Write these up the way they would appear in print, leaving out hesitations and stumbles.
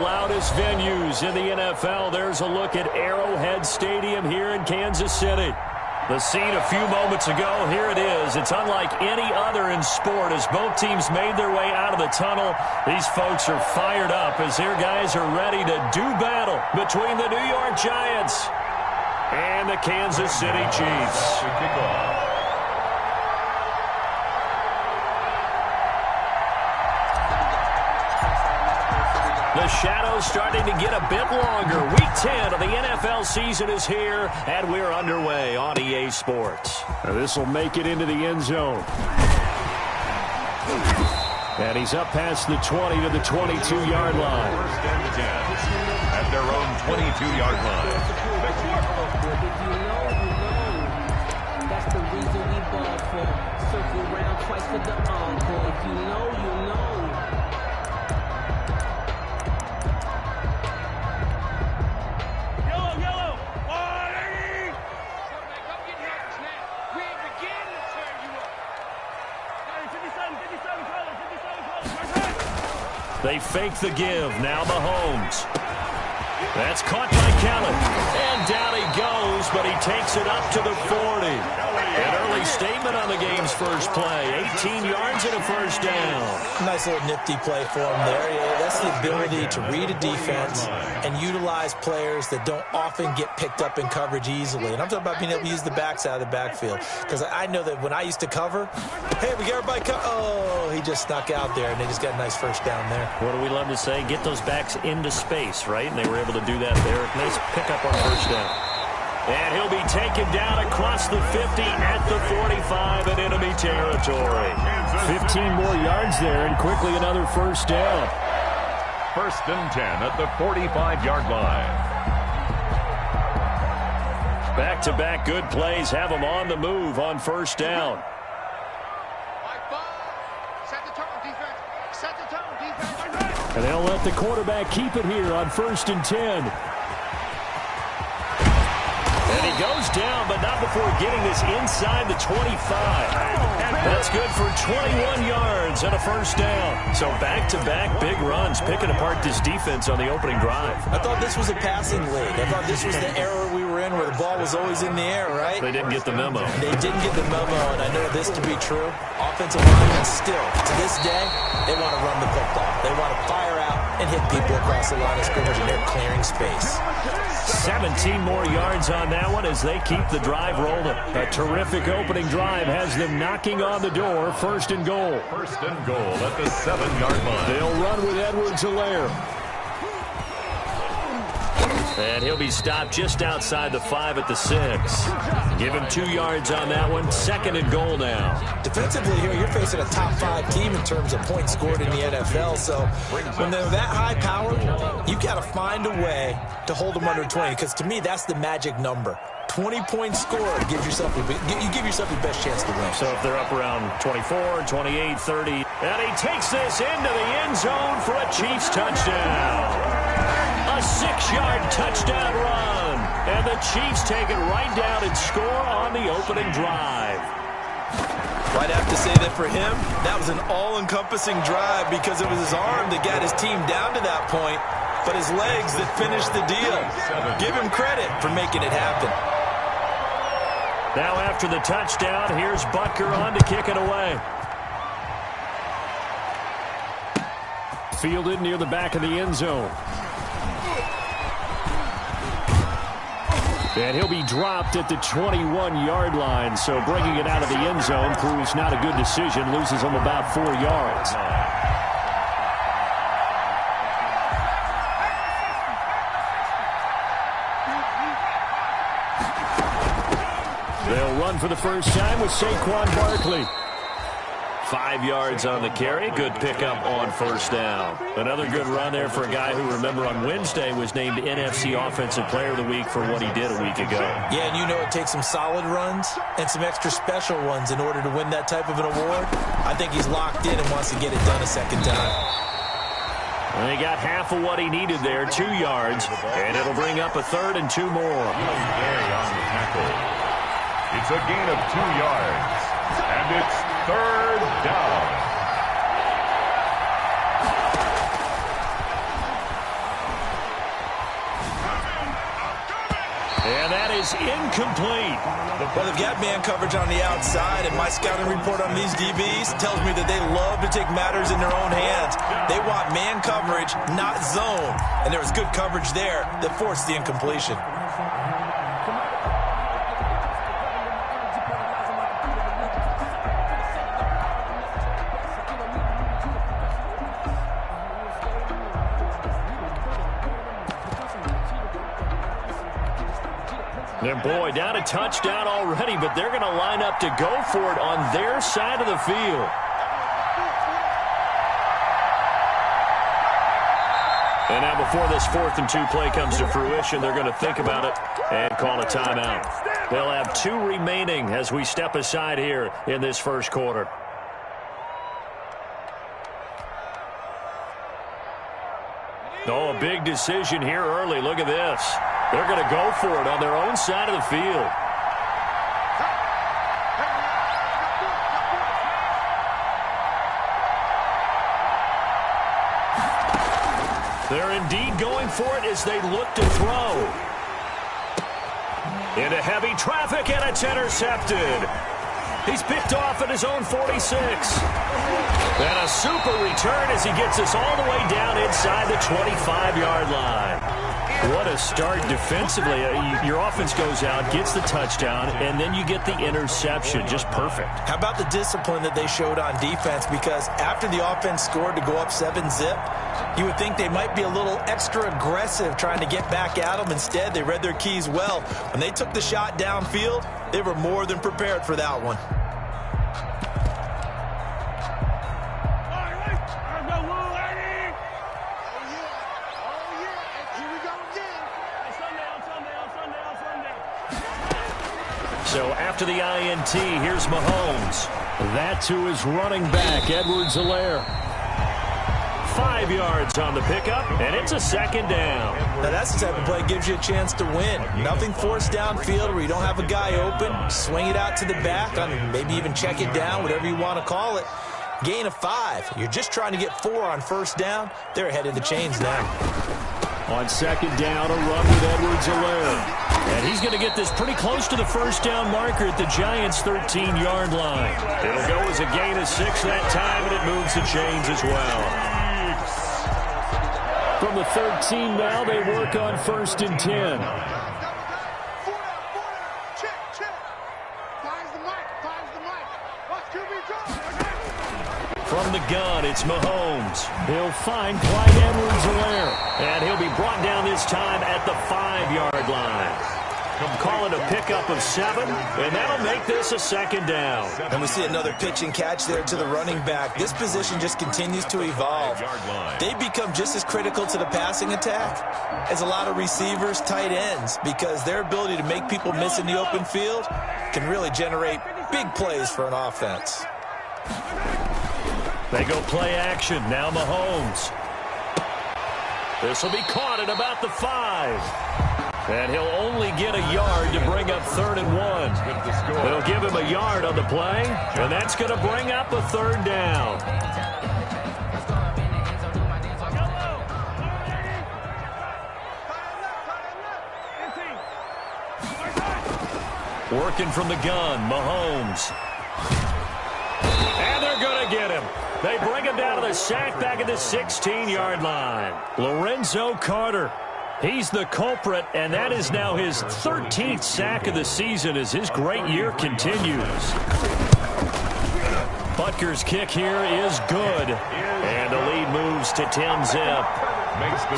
loudest venues in the NFL. There's a look at Arrowhead Stadium here in Kansas City. The scene a few moments ago, here it is. It's unlike any other in sport as both teams made their way out of the tunnel. These folks are fired up as their guys are ready to do battle between the New York Giants and the Kansas City Chiefs. The shadow's starting to get a bit longer. Week 10 of the NFL season is here, and we're underway on EA Sports. This will make it into the end zone. And he's up past the 20 to the 22-yard line. First and 10 at their own 22-yard line. That's the reason we ball for. Circle around twice for the encore. If you know, you know. They fake the give. Now Mahomes. That's caught by Kelly. And down he goes, but he takes it up to the 40. An early statement on the game's first play. 18 yards and a first down. Nice little nifty play for him there. Yeah, that's the ability to read a defense and utilize players that don't often get picked up in coverage easily. And I'm talking about being able to use the backs out of the backfield. Because I know that when I used to cover, hey, we got everybody oh, he just snuck out there, and they just got a nice first down there. What do we love to say? Get those backs into space, right? And they were able to do that there. Nice pickup on first down. And he'll be taken down across the 50 at the 45 in enemy territory. 15 more yards there, and quickly another first down. First and 10 at the 45-yard line. Back-to-back good plays have them on the move on first down. And they'll let the quarterback keep it here on first and 10. And he goes down, but not before getting this inside the 25. That's good for 21 yards and a first down. So back-to-back big runs, picking apart this defense on the opening drive. I thought this was a passing league. I thought this was the era we were in where the ball was always in the air, right? They didn't get the memo. They didn't get the memo, and I know this to be true. Offensive linemen still, to this day, they want to run the football. They want to fire out and hit people across the line of scrimmage, and they're clearing space. 17 more yards on that one as they keep the drive rolling. A terrific opening drive has them knocking on the door. First and goal. First and goal at the 7-yard line. They'll run with Edwards-Helaire. And he'll be stopped just outside the 5 at the 6. Give him 2 yards on that one. Second and goal now. Defensively here, you're facing a top 5 team in terms of points scored in the NFL. So when they're that high powered, you got to find a way to hold them under 20. Because to me, that's the magic number. 20 points scored gives yourself you give yourself your best chance to win. So if they're up around 24, 28, 30, and he takes this into the end zone for a Chiefs touchdown. A 6-yard touchdown run. And the Chiefs take it right down and score on the opening drive. I'd have to say that for him, that was an all-encompassing drive because it was his arm that got his team down to that point, but his legs that finished the deal. Give him credit for making it happen. Now after the touchdown, here's Butker on to kick it away. Fielded near the back of the end zone. And he'll be dropped at the 21-yard line. So bringing it out of the end zone proves not a good decision. Loses him about 4 yards. They'll run for the first time with Saquon Barkley. 5 yards on the carry. Good pickup on first down. Another good run there for a guy who, remember, on Wednesday was named NFC Offensive Player of the Week for what he did a week ago. Yeah, and you know it takes some solid runs and some extra special ones in order to win that type of an award. I think he's locked in and wants to get it done a second time. And he got half of what he needed there, 2 yards, and it'll bring up a 3rd and 2 more. It's a gain of 2 yards, and it's 3rd down. And that is incomplete. Well, they've got man coverage on the outside, and my scouting report on these DBs tells me that they love to take matters in their own hands. They want man coverage, not zone. And there was good coverage there that forced the incompletion. And boy, down a touchdown already, but they're going to line up to go for it on their side of the field. And now before this 4th and 2 play comes to fruition, they're going to think about it and call a timeout. They'll have 2 remaining as we step aside here in this first quarter. Oh, a big decision here early. Look at this. They're going to go for it on their own side of the field. They're indeed going for it as they look to throw. Into heavy traffic, and it's intercepted. He's picked off at his own 46. And a super return as he gets us all the way down inside the 25-yard line. What a start defensively. Your offense goes out, gets the touchdown, and then you get the interception. Just perfect. How about the discipline that they showed on defense? Because after the offense scored to go up 7-zip, you would think they might be a little extra aggressive trying to get back at them. Instead, they read their keys well. When they took the shot downfield, they were more than prepared for that one. So after the INT, here's Mahomes. That's who is running back, Edwards-Helaire. 5 yards on the pickup, and it's a 2nd down. Now that's the type of play that gives you a chance to win. Nothing forced downfield where you don't have a guy open. Swing it out to the back, maybe even check it down, whatever you want to call it. Gain of 5. You're just trying to get 4 on 1st down. They're ahead of the chains now. On 2nd down, a run with Edwards-Helaire. And he's going to get this pretty close to the 1st down marker at the Giants' 13-yard line. It'll go as a gain of 6 that time, and it moves the chains as well. From the 13 now, they work on 1st and 10. From the gun, it's Mahomes. He'll find Clyde Edwards-Helaire. And he'll be brought down this time at the 5-yard line. I'm calling a pickup of 7, and that'll make this a 2nd down. And we see another pitch and catch there to the running back. This position just continues to evolve. They become just as critical to the passing attack as a lot of receivers, tight ends, because their ability to make people miss in the open field can really generate big plays for an offense. They go play action. Now Mahomes. This will be caught at about the 5. And he'll only get a yard to bring up 3rd and 1. They'll give him a yard on the play, and that's going to bring up a 3rd down. Working from the gun, Mahomes. And they're going to get him. They bring him down to the sack back at the 16-yard line. Lorenzo Carter. He's the culprit, and that is now his 13th sack of the season as his great year continues. Butker's kick here is good, and the lead moves to 10-zip.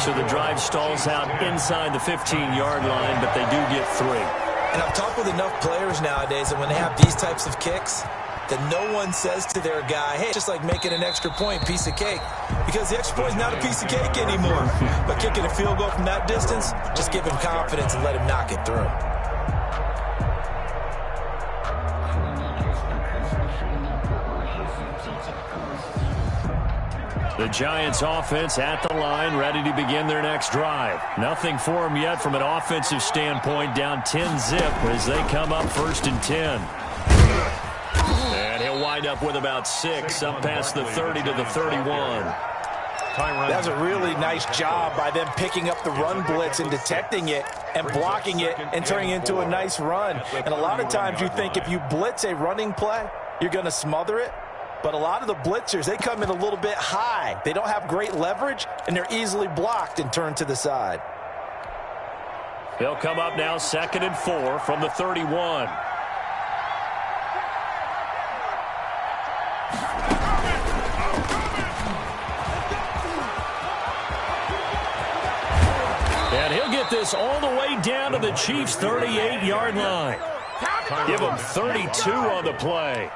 So the drive stalls out inside the 15-yard line, but they do get 3. And I've talked with enough players nowadays that when they have these types of kicks, that no one says to their guy, hey, just like making an extra point, piece of cake. Because the extra point is not a piece of cake anymore. But kicking a field goal from that distance, just give him confidence and let him knock it through. The Giants offense at the line, ready to begin their next drive. Nothing for them yet from an offensive standpoint, down 10-zip as they come up 1st and 10. And he'll wind up with about 6, up past the 30 to the 31. That's a really nice job by them picking up the run blitz and detecting it and blocking it and turning it into a nice run. And a lot of times you think if you blitz a running play, you're going to smother it. But a lot of the blitzers, they come in a little bit high. They don't have great leverage, and they're easily blocked and turned to the side. He'll come up now 2nd and 4 from the 31. And he'll get this all the way down to the Chiefs' 38-yard line. Give him 32 on the play.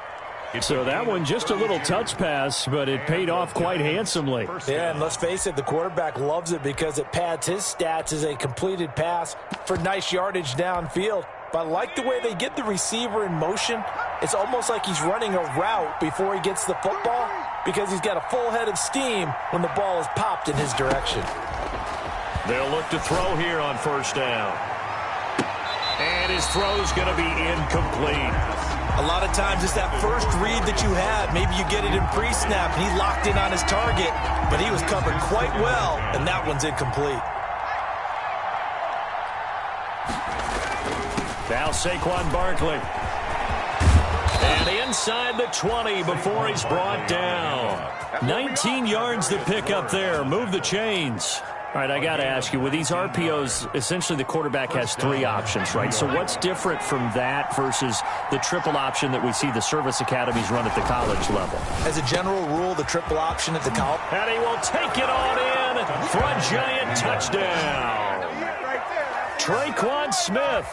So that one just a little touch pass, but it paid off quite handsomely. Yeah, and let's face it, the quarterback loves it because it pads his stats as a completed pass for nice yardage downfield. But I like the way they get the receiver in motion. It's almost like he's running a route before he gets the football because he's got a full head of steam when the ball is popped in his direction. They'll look to throw here on 1st down. And his throw's going to be incomplete. A lot of times it's that first read that you have. Maybe you get it in pre-snap, and he locked in on his target, but he was covered quite well, and that one's incomplete. Now Saquon Barkley. And inside the 20 before he's brought down. 19 yards to pick up there. Move the chains. All right, I got to ask you, with these RPOs, essentially the quarterback has 3 options, right? So what's different from that versus the triple option that we see the service academies run at the college level? As a general rule, the triple option at the college. And he will take it on in for a giant touchdown. Traquan Smith,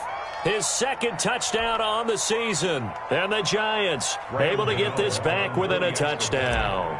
his 2nd touchdown on the season. And the Giants able to get this back within a touchdown.